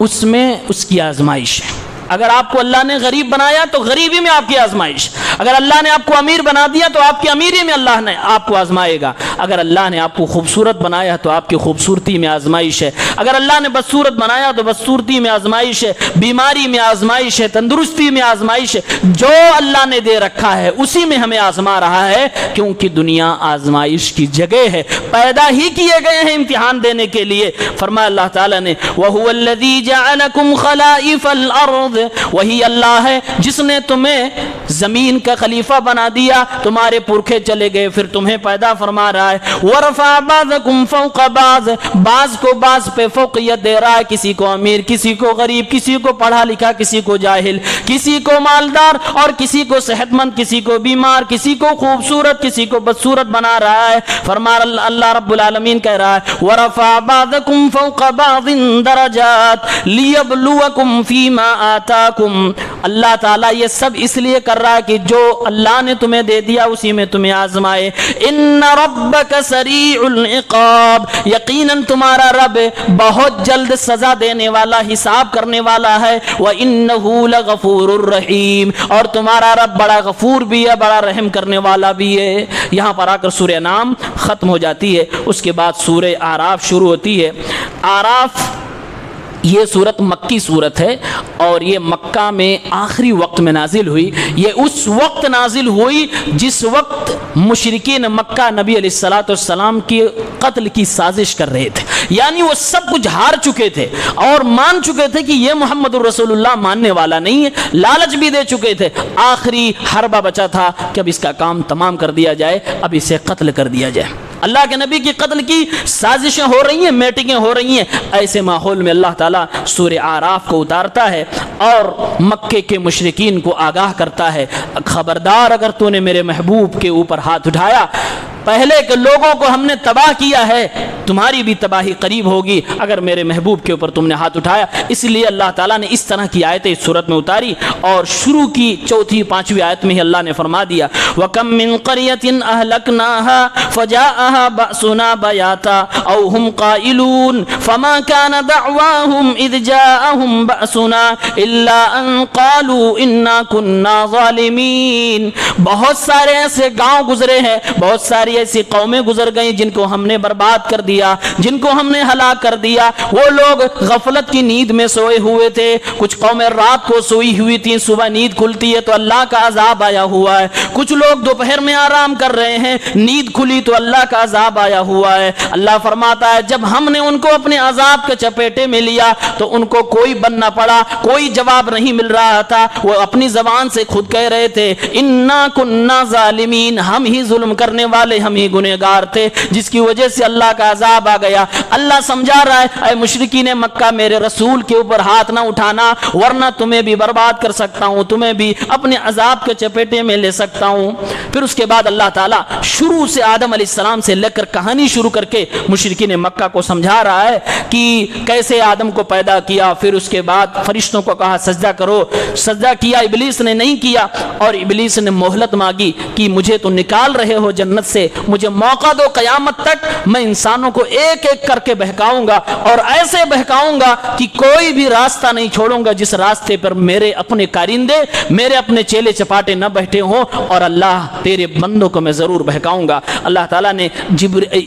اس میں اس کی آزمائش ہے۔ اگر آپ کو اللہ نے غریب بنایا تو غریبی میں آپ کی آزمائش، اگر اللہ نے آپ کو امیر بنا دیا تو آپ کی امیری میں اللہ نے آپ کو آزمائے گا، اگر اللہ نے آپ کو خوبصورت بنایا تو آپ کی خوبصورتی میں آزمائش ہے، اگر اللہ نے بدصورت بنایا تو بدصورتی میں آزمائش ہے، بیماری میں آزمائش ہے، تندرستی میں آزمائش ہے، جو اللہ نے دے رکھا ہے اسی میں ہمیں آزما رہا ہے، کیونکہ دنیا آزمائش کی جگہ ہے، پیدا ہی کیے گئے ہیں امتحان دینے کے لیے۔ فرمایا اللہ تعالیٰ نے وَهُوَ الَّذِي جَعَلَكُمْ خَلَائِفَ الْأَرْضِ، وہی اللہ ہے جس نے تمہیں زمین کا خلیفہ بنا دیا، تمہارے پرکھے چلے گئے پھر تمہیں پیدا فرما رہا ہے۔ وَرَفَعَ بَعْضَكُمْ فَوْقَ بَعْضٍ، بعض کو بعض پہ فوقیت دے رہا ہے، کسی کو امیر، کسی کو غریب، کسی کو پڑھا لکھا، کسی کو جاہل، کسی کو مالدار اور کسی کو صحت مند، کسی کو بیمار، کسی کو خوبصورت، کسی کو بدصورت بنا رہا ہے۔ فرما اللہ رب العالمین کہہ رہا ہے وَرَفَعَ بَعْضَكُمْ فَوْقَ بَعْضٍ دَرَجَاتٍ لِيَبْلُوَكُمْ فِي مَا آتَاكُمْ، اللہ تعالیٰ یہ سب اس لیے کر رہا ہے کہ جو اللہ نے تمہیں دے دیا اسی میں تمہیں آزمائے۔ ان ربک سریع العقاب، یقیناً تمہارا رب بہت جلد سزا دینے والا، حساب کرنے والا ہے۔ وَإِنَّهُ لَغَفُورٌ الرحیم، اور تمہارا رب بڑا غفور بھی ہے، بڑا رحم کرنے والا بھی ہے۔ یہاں پر آ کر سورہ انعام ختم ہو جاتی ہے، اس کے بعد سورہ اعراف شروع ہوتی ہے۔ اعراف یہ صورت مکی صورت ہے اور یہ مکہ میں آخری وقت میں نازل ہوئی۔ یہ اس وقت نازل ہوئی جس وقت مشرکین مکہ نبی علیہ السلام کی قتل کی سازش کر رہے تھے، یعنی وہ سب کچھ ہار چکے تھے اور مان چکے تھے کہ یہ محمد الرسول اللہ ماننے والا نہیں ہے، لالچ بھی دے چکے تھے۔ آخری حربہ بچا تھا کہ اب اس کا کام تمام کر دیا جائے، اب اسے قتل کر دیا جائے۔ اللہ کے نبی کی قتل کی سازشیں ہو رہی ہیں، میٹنگیں ہو رہی ہیں، ایسے ماحول میں اللہ تعالیٰ سورہ اعراف کو اتارتا ہے اور مکے کے مشرکین کو آگاہ کرتا ہے خبردار اگر تو نے میرے محبوب کے اوپر ہاتھ اٹھایا پہلے کے لوگوں کو ہم نے تباہ کیا ہے، تمہاری بھی تباہی قریب ہوگی اگر میرے محبوب کے اوپر تم نے ہاتھ اٹھایا۔ اس لیے اللہ تعالیٰ نے اس طرح کی آیتیں اس صورت میں اتاری، اور شروع کی چوتھی پانچویں آیت میں ہی اللہ نے فرما دیا وَكَم مِّن قَرْيَةٍ أَهْلَكْنَاهَا فَجَاءَهَا بَأْسُنَا بَيَاتًا أَوْ هُمْ قَائِلُونَ فَمَا كَانَ دَعْوَاهُمْ إِذْ جَاءَهُمْ بَأْسُنَا إِلَّا أَن قَالُوا إِنَّا كُنَّا ظَالِمِينَ۔ بہت سارے ایسے گاؤں گزرے ہیں، بہت ساری ایسی قومیں گزر گئیں جن کو ہم نے برباد کر دیا، جن کو ہم نے ہلاک کر دیا۔ وہ لوگ غفلت کی نیند میں سوئے ہوئے تھے، کچھ قومیں رات کو سوئی ہوئی تھیں، صبح نیند کھلتی ہے تو اللہ کا عذاب آیا ہوا ہے، کچھ لوگ دوپہر میں آرام کر رہے ہیں، نیند کھلی تو اللہ کا عذاب آیا ہوا ہے۔ اللہ فرماتا ہے جب ہم نے ان کو اپنے عذاب کے چپیٹے میں لیا تو ان کو کوئی بننا پڑا، کوئی جواب نہیں مل رہا تھا، وہ اپنی زبان سے خود کہہ رہے تھے انا کننا ظالمین، ہم ہی ظلم کرنے والے، ہم ہی گنہگار تھے، جس کی وجہ سے اللہ کا عذاب آ گیا۔ اللہ سمجھا رہا ہے اے مشرکین مکہ، میرے رسول کے اوپر ہاتھ نہ اٹھانا ورنہ تمہیں بھی برباد کر سکتا ہوں، تمہیں بھی اپنے عذاب کے چپیٹے میں لے سکتا ہوں۔ پھر اس کے بعد اللہ تعالیٰ شروع سے آدم علیہ السلام سے لے کر کہانی شروع کر کے مشرکین مکہ کو سمجھا رہا ہے کہ کیسے آدم کو پیدا کیا، پھر اس کے بعد فرشتوں کو کہا سجدہ کرو، سجدہ کیا، ابلیس نے نہیں کیا، اور ابلیس نے مہلت مانگی کہ مجھے تو نکال رہے ہو جنت سے، مجھے موقع دو، قیامت تک میں انسانوں کو ایک ایک کر کے بہکاؤں گا، اور ایسے بہکاؤں گا کہ کوئی بھی راستہ نہیں چھوڑوں گا جس راستے پر میرے اپنے کارندے، میرے اپنے چیلے چپاٹے نہ بیٹھے ہوں، اور اللہ تیرے بندوں کو میں ضرور بہکاؤں گا۔ اللہ تعالیٰ نے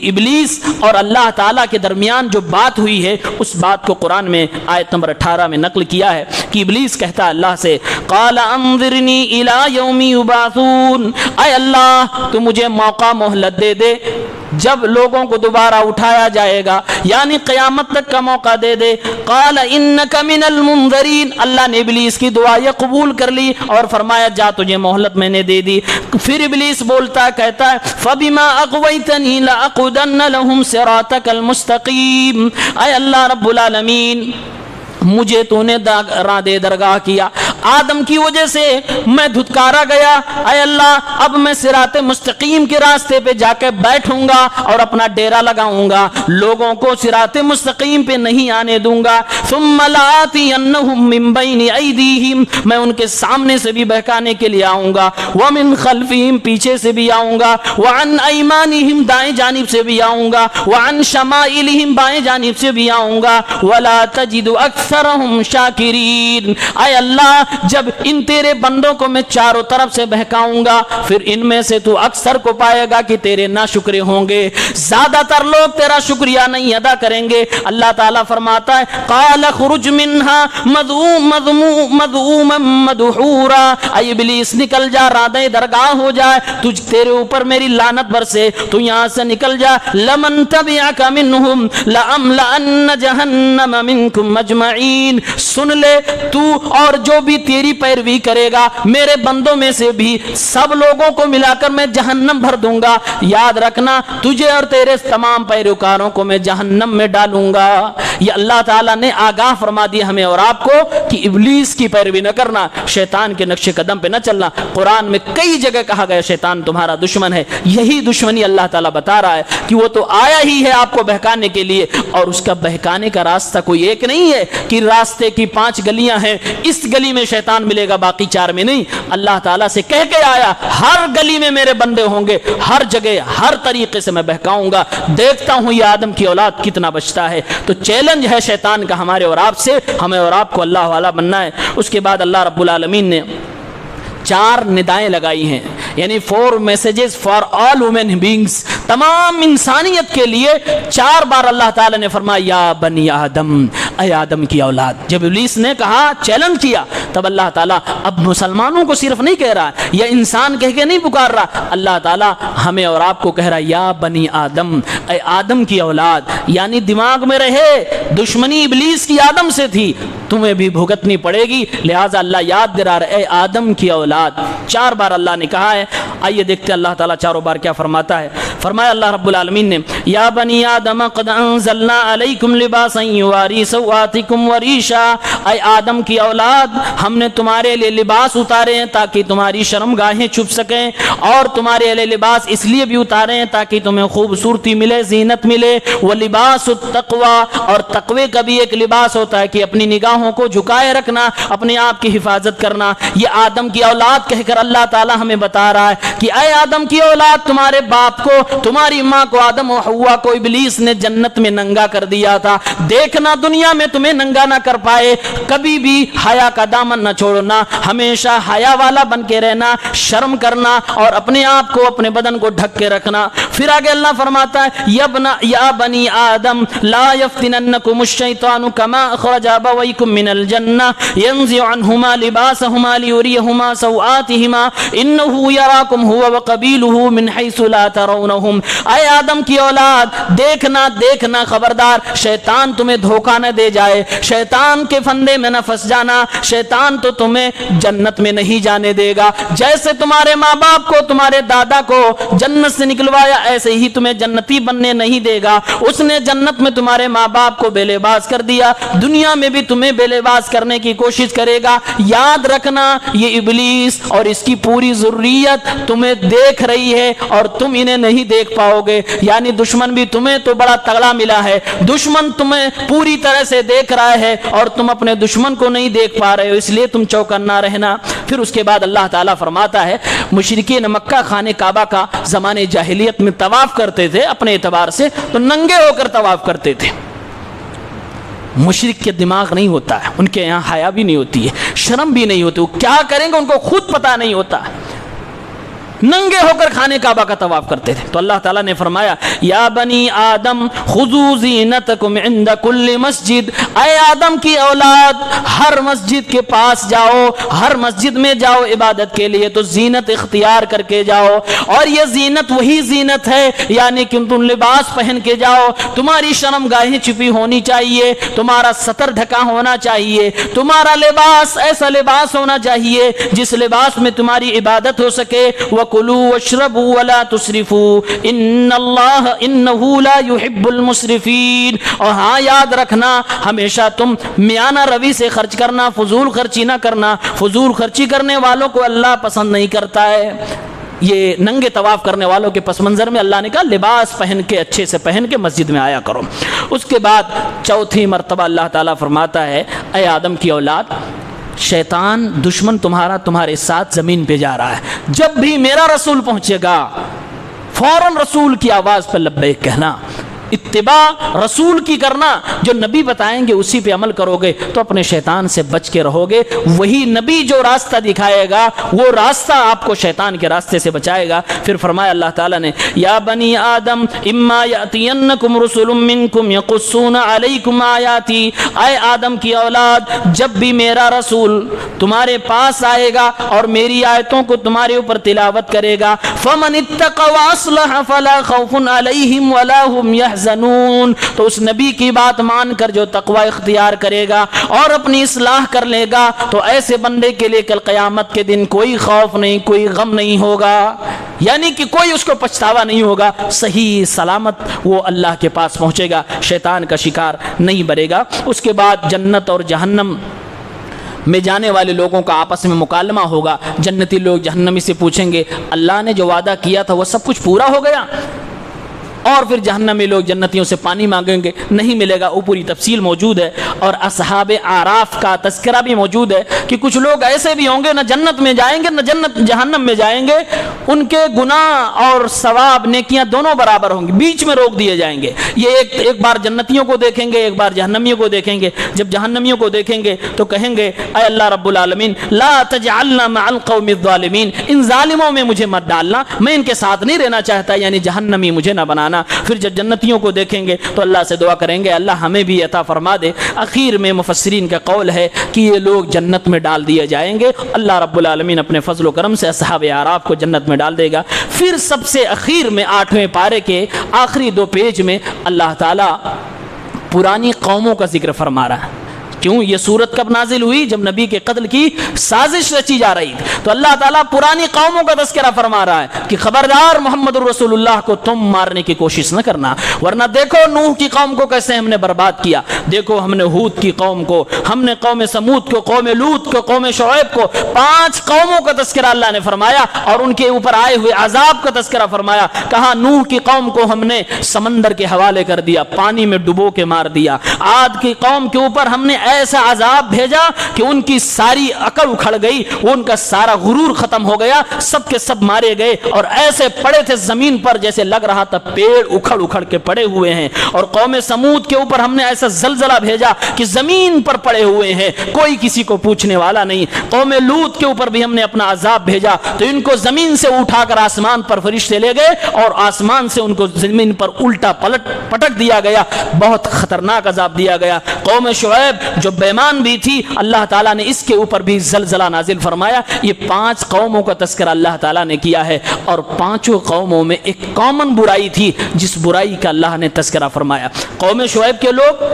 ابلیس اور اللہ تعالیٰ کے درمیان جو بات ہوئی ہے اس بات کو قرآن میں آیت نمبر 18 میں نقل کیا ہے کہ ابلیس کہتا ہے اللہ سے قال انظرنی الی یوم یبعثون، اے اللہ تو مجھے موقع مہلت دے دے جب لوگوں کو دوبارہ اٹھایا جائے گا، یعنی قیامت تک کا موقع دے دے۔ قال انک من المنذرین، اللہ نے ابلیس کی دعا یہ قبول کر لی اور فرمایا جا تجھے مہلت میں نے دے دی۔ پھر ابلیس بولتا کہتا ہے فبما اغویتنی لاقعدن لهم صراطک المستقیم، اے اللہ رب العالمین مجھے تو نے راہ دے درگاہ کیا، آدم کی وجہ سے میں دھتکارا گیا، اے اللہ اب میں صراط مستقیم کے راستے پہ جا کے بیٹھوں گا اور اپنا ڈیرا لگاؤں گا، لوگوں کو صراط مستقیم پہ نہیں آنے دوں گا۔ ثم لآتینہم من بین ایدیہم، میں ان کے سامنے سے بھی بہکانے کے لیے آؤں گا، ومن خلفہم پیچھے سے بھی آؤں گا، وعن ایمانہم دائیں جانب سے بھی آؤں گا، وعن شمائلہم بائیں جانب سے بھی آؤں گا، ولا تجد اکثرہم شاکرین، اے اللہ جب ان تیرے بندوں کو میں چاروں طرف سے بہکاؤں گا پھر ان میں سے تو اکثر کو پائے گا کہ تیرے ناشکرے ہوں گے، زیادہ تر لوگ تیرا شکریہ نہیں ادا کریں گے۔ اللہ تعالیٰ فرماتا ہے قال خرج منها مذءوما مدحورا، اے ابلیس نکل جا، رادے درگاہ ہو جائے، تجھ تیرے اوپر میری لعنت برسے، تو یہاں سے نکل جا۔ لمن تبعک منہم لأملأن جہنم منکم اجمعین، سن لے تو اور جو بھی تیری پیروی کرے گا میرے بندوں میں سے بھی سب لوگوں کو ملا کر میں جہنم بھر دوں گا، یاد رکھنا تجھے اور تیرے تمام پیروکاروں کو میں جہنم میں ڈالوں گا۔ یہ اللہ تعالیٰ نے آگاہ فرما دیا ہمیں اور آپ کو کہ ابلیس کی پیروی نہ کرنا، شیطان کے نقش قدم پہ نہ چلنا۔ قرآن میں کئی جگہ کہا گیا شیطان تمہارا دشمن ہے، یہی دشمنی اللہ تعالیٰ بتا رہا ہے کہ وہ تو آیا ہی ہے آپ کو بہکانے کے لیے، اور اس کا بہکانے کا راستہ کوئی ایک نہیں ہے کہ راستے کی 5 گلیاں ہیں، اس گلی میں شیطان ملے گا باقی 4 میں نہیں۔ اللہ تعالیٰ سے کہہ کے آیا ہر گلی میں میرے بندے ہوں گے، ہر جگہ ہر طریقے سے میں بہکاؤں گا، دیکھتا ہوں یہ آدم کی اولاد کتنا بچتا ہے۔ تو چیلنج ہے شیطان کا ہمارے اور آپ سے، ہمیں اور آپ کو اللہ والا بننا ہے۔ اس کے بعد اللہ رب العالمین نے 4 ندائیں لگائی ہیں، یعنی 4 messages for all women beings, تمام انسانیت کے لیے 4 بار اللہ تعالیٰ نے فرمایا یا بنی آدم، اے آدم کی اولاد۔ جب ابلیس نے کہا چیلنج کیا تب اللہ تعالیٰ اب مسلمانوں کو صرف نہیں کہہ رہا یا انسان کہہ کے نہیں پکار رہا، اللہ تعالیٰ ہمیں اور آپ کو کہہ رہا یا بنی آدم، اے آدم کی اولاد، یعنی دماغ میں رہے دشمنی ابلیس کی آدم سے تھی، تمہیں بھی بھگتنی پڑے گی۔ لہٰذا اللہ یاد دلا رہا ہے اے آدم کی اولاد، 4 بار اللہ نے کہا ہے۔ آئیے دیکھتے اللہ تعالیٰ چاروں بار کیا فرماتا ہے۔ فرمایا اللہ رب العالمین نے یا بنی آدم قد انزلنا علیکم لباسا یواری سوآتکم وریشا، اے آدم کی اولاد ہم نے تمہارے لیے لباس اتارے ہیں تاکہ تمہاری شرمگاہیں چھپ سکیں، اور تمہارے لیے لباس اس لیے بھی اتارے ہیں تاکہ تمہیں خوبصورتی ملے، زینت ملے۔ وَلِبَاسُ التَّقْوَى، اور تقوی کا بھی ایک لباس ہوتا ہے کہ اپنی نگاہوں کو جھکائے رکھنا، اپنے آپ کی حفاظت کرنا۔ یہ آدم کی اولاد کہہ کر اللہ تعالی ہمیں بتا رہا ہے کہ اے آدم کی اولاد، تمہارے باپ کو، تمہاری ماں کو، آدم و حوا کو ابلیس نے جنت میں ننگا کر دیا تھا۔ دیکھنا دنیا میں تمہیں ننگا نہ کر پائے، کبھی بھی حیا کا دامن نہ چھوڑنا، ہمیشہ حیا والا بن کے رہنا، شرم کرنا اور اپنے آپ کو، اپنے بدن کو ڈھک کے رکھنا۔ پھر آگے اللہ فرماتا ہے یا بنی آدم لا یفتننکم الشیطان کما اخرج ابویکم من الجنہ ینزع عنہما لباسہما لیریہما سوآتہما انہ یراکم ہوا وقبیلہ من حیث لا ترونہم۔ اے آدم کی اولاد، دیکھنا خبردار شیطان تمہیں دھوکہ نہ دے جائے، شیطان کے فندے میں نہ پھنس جانا۔ شیطان تو تمہیں جنت میں نہیں جانے دے گا، جیسے تمہارے ماں باپ کو، تمہارے دادا کو جنت سے نکلوایا ایسے ہی تمہیں جنتی بننے نہیں دے گا۔ اس نے جنت میں تمہارے ماں باپ کو بے لباس کر دیا، دنیا میں بھی تمہیں بے لباس کرنے کی کوشش کرے گا۔ یاد رکھنا یہ ابلیس اور اس کی پوری ذریت تمہیں دیکھ رہی ہے اور تم انہیں نہیں دیکھ پاؤ گے، یعنی دشمن بھی تمہیں تو بڑا تگڑا ملا ہے، دشمن تمہیں پوری طرح سے دیکھ رہا ہے اور تم اپنے دشمن کو نہیں دیکھ پا رہے ہو، اس لیے تم چوکنا رہنا۔ پھر اس کے بعد اللہ تعالیٰ فرماتا ہے مشرکین مکہ خانہ کعبہ کا زمانے جاہلیت میں طواف کرتے تھے، اپنے اعتبار سے تو ننگے ہو کر طواف کرتے تھے۔ مشرک کے دماغ نہیں ہوتا ہے، ان کے یہاں حیا بھی نہیں ہوتی ہے، شرم بھی نہیں ہوتی، وہ کیا کریں گے ان کو خود پتہ نہیں ہوتا، ننگے ہو کر خانہ کعبہ کا طواف کرتے تھے۔ تو اللہ تعالیٰ نے فرمایا یا بنی آدم خذوا زینتکم عند کل مسجد، اے آدم کی اولاد ہر مسجد کے پاس جاؤ، ہر مسجد میں جاؤ عبادت کے لیے تو زینت اختیار کر کے جاؤ، اور یہ زینت وہی زینت ہے یعنی کہ تم لباس پہن کے جاؤ، تمہاری شرم گاہیں چھپی ہونی چاہیے، تمہارا ستر ڈھکا ہونا چاہیے، تمہارا لباس ایسا لباس ہونا چاہیے جس لباس میں تمہاری عبادت ہو سکے۔ وَكُلُوا وَاشْرَبُوا وَلَا تُسْرِفُوا إِنَّ اللَّهَ إِنَّهُ لَا يُحِبُّ الْمُسْرِفِينَ، اور ہاں یاد رکھنا ہمیشہ تم میانہ روی سے خرچ کرنا، فضول خرچی نہ کرنا، فضول خرچی کرنے والوں کو اللہ پسند نہیں کرتا ہے۔ یہ ننگے طواف کرنے والوں کے پس منظر میں اللہ نے کہا لباس پہن کے اچھے سے پہن کے مسجد میں آیا کرو۔ اس کے بعد چوتھی مرتبہ اللہ تعالیٰ فرماتا ہے اے آدم کی اولاد، شیطان دشمن تمہارے ساتھ زمین پہ جا رہا ہے، جب بھی میرا رسول پہنچے گا فوراً رسول کی آواز پر لبیک کہنا، اتباع رسول کی کرنا، جو نبی بتائیں گے اسی پہ عمل کرو گے تو اپنے شیطان سے بچ کے رہو گے، وہی نبی جو راستہ دکھائے گا وہ راستہ آپ کو شیطان کے راستے سے بچائے گا۔ پھر فرمایا اللہ تعالیٰ نے یا بنی آدم اما یأتینکم رسل منکم یقصون علیکم آیاتی، اے آدم کی اولاد جب بھی میرا رسول تمہارے پاس آئے گا اور میری آیتوں کو تمہارے اوپر تلاوت کرے گا، فمن اتقى واصلح فلا خوف علیہم ولا هم يحزنون، تو اس نبی کی بات مان کر جو تقوی اختیار کرے گا اور اپنی اصلاح کر لے گا تو ایسے بندے کے لیے کل قیامت کے دن کوئی خوف نہیں، کوئی غم نہیں ہوگا، یعنی کہ کوئی اس کو پچھتاوا نہیں ہوگا، صحیح سلامت وہ اللہ کے پاس پہنچے گا، شیطان کا شکار نہیں بنے گا۔ اس کے بعد جنت اور جہنم میں جانے والے لوگوں کا آپس میں مکالمہ ہوگا، جنتی لوگ جہنمی سے پوچھیں گے اللہ نے جو وعدہ کیا تھا وہ سب کچھ پورا ہو گیا؟ اور پھر جہنمی لوگ جنتیوں سے پانی مانگیں گے، نہیں ملے گا، وہ پوری تفصیل موجود ہے، اور اصحاب اعراف کا تذکرہ بھی موجود ہے کہ کچھ لوگ ایسے بھی ہوں گے نہ جنت میں جائیں گے نہ جہنم میں جائیں گے، ان کے گناہ اور ثواب نیکیاں دونوں برابر ہوں گے، بیچ میں روک دیے جائیں گے۔ یہ ایک بار جنتیوں کو دیکھیں گے، ایک بار جہنمیوں کو دیکھیں گے، جب جہنمیوں کو دیکھیں گے تو کہیں گے اے اللہ رب العالمین لا تجعلنا مع القوم الظالمین، ان ظالموں میں مجھے مت ڈالنا، میں ان کے ساتھ نہیں رہنا چاہتا، یعنی جہنمی مجھے نہ بنانا۔ پھر جب جنتیوں کو دیکھیں گے تو اللہ سے دعا کریں گے اللہ ہمیں بھی عطا فرما دے۔ اخیر میں مفسرین کا قول ہے کہ یہ لوگ جنت میں ڈال دیے جائیں گے، اللہ رب العالمین اپنے فضل و کرم سے اصحاب اعراف کو جنت میں ڈال دے گا۔ پھر سب سے اخیر میں 8ویں پارے کے آخری 2 پیج میں اللہ تعالیٰ پرانی قوموں کا ذکر فرما رہا ہے، کیوں؟ یہ صورت کب نازل ہوئی؟ جب نبی کے قتل کی سازش رچی جا رہی تھی۔ تو اللہ تعالیٰ پرانی قوموں کا تذکرہ فرما رہا ہے کہ خبردار محمد الرسول اللہ کو تم مارنے کی کوشش نہ کرنا، ورنہ دیکھو نوح کی قوم کو کیسے ہم نے برباد کیا، دیکھو ہم نے ہود کی قوم کو، ہم نے قوم سمود کو، قوم لوط کو، قوم شعیب کو، 5 قوموں کا تذکرہ اللہ نے فرمایا اور ان کے اوپر آئے ہوئے عذاب کا تذکرہ فرمایا۔ کہا نوح کی قوم کو ہم نے سمندر کے حوالے کر دیا، پانی میں ڈبو کے مار دیا۔ عاد کی قوم کے اوپر ہم نے ایسا عذاب بھیجا کہ ان کی ساری عقل اکھڑ گئی، ان کا سارا غرور ختم ہو گیا، سب کے سب مارے گئے اور ایسے پڑے تھے زمین پر جیسے لگ رہا تھا پیڑ اکھڑ اکھڑ کے پڑے ہوئے ہیں۔ اور قوم سمود کے اوپر ہم نے ایسا زلزلہ بھیجا کہ زمین پر پڑے ہوئے ہیں، کوئی کسی کو پوچھنے والا نہیں۔ قوم لوط کے اوپر بھی ہم نے اپنا عذاب بھیجا تو ان کو زمین سے اٹھا کر آسمان پر فرشتے لے گئے اور آسمان سے ان کو زمین پر الٹا پٹک دیا گیا، بہت خطرناک عذاب دیا گیا۔ قوم شعیب جو بیمان بھی تھی، اللہ تعالیٰ نے اس کے اوپر بھی زلزلہ نازل فرمایا۔ یہ 5 قوموں کا تذکرہ اللہ تعالیٰ نے کیا ہے اور 5 قوموں میں ایک کامن برائی تھی جس برائی کا اللہ نے تذکرہ فرمایا۔ قوم شعیب کے لوگ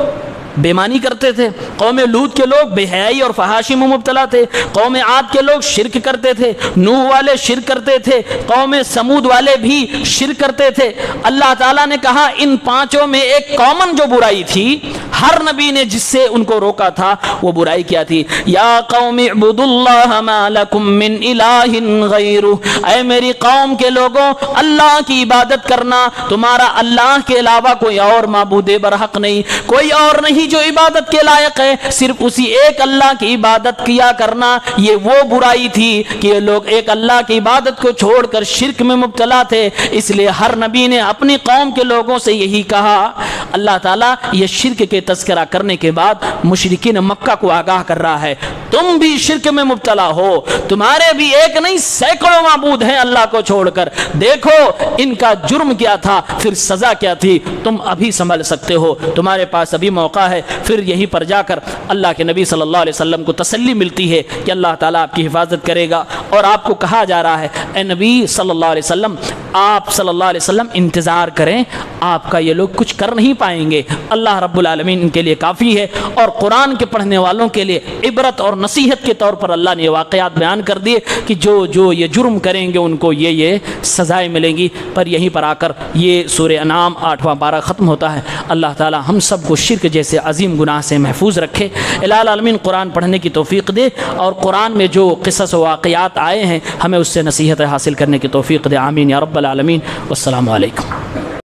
بےمانی کرتے تھے، قوم لوط کے لوگ بے حیائی اور فحاشی میں مبتلا تھے، قوم عاد کے لوگ شرک کرتے تھے، نوح والے شرک کرتے تھے، قوم سمود والے بھی شرک کرتے تھے۔ اللہ تعالیٰ نے کہا ان 5 میں ایک کامن جو برائی تھی، ہر نبی نے جس سے ان کو روکا تھا، وہ برائی کیا تھی؟ یا قوم اعبدوا اللہ ما لکم من الہ غیرہ، اے میری قوم کے لوگوں اللہ کی عبادت کرنا، تمہارا اللہ کے علاوہ کوئی اور معبود برحق نہیں، کوئی اور نہیں جو عبادت کے لائق ہے، صرف اسی ایک اللہ کی عبادت کیا کرنا۔ یہ وہ برائی تھی کہ یہ لوگ ایک اللہ کی عبادت کو چھوڑ کر شرک میں مبتلا تھے، اس لیے ہر نبی نے اپنی قوم کے لوگوں سے یہی کہا۔ اللہ تعالیٰ یہ شرک کے تذکرہ کرنے کے بعد مشرکین مکہ کو آگاہ کر رہا ہے، تم بھی شرک میں مبتلا ہو، تمہارے بھی ایک نہیں سینکڑوں معبود ہیں اللہ کو چھوڑ کر، دیکھو ان کا جرم کیا تھا، پھر سزا کیا تھی، تم ابھی سنبھل سکتے ہو، تمہارے پاس ابھی موقع ہے۔ پھر یہیں پر جا کر اللہ کے نبی صلی اللہ علیہ وسلم کو تسلی ملتی ہے کہ اللہ تعالیٰ آپ کی حفاظت کرے گا، اور آپ کو کہا جا رہا ہے اے نبی صلی اللہ علیہ وسلم، آپ صلی اللہ علیہ وسلم انتظار کریں، آپ کا یہ لوگ کچھ کر نہیں پائیں گے، اللہ رب العالمین ان کے لیے کافی ہے۔ اور قرآن کے پڑھنے والوں کے لیے عبرت اور نصیحت کے طور پر اللہ نے واقعات بیان کر دیے کہ جو یہ جرم کریں گے ان کو یہ سزائیں ملیں گی۔ پر یہیں پر آ کر یہ سورہ انعام 8واں پارہ ختم ہوتا ہے۔ اللہ تعالیٰ ہم سب کو شرک جیسے عظیم گناہ سے محفوظ رکھے، الہ العالمین قرآن پڑھنے کی توفیق دے، اور قرآن میں جو قصص و واقعات آئے ہیں ہمیں اس سے نصیحت حاصل کرنے کی توفیق دے، آمین یا رب العالمین۔ والسلام علیکم۔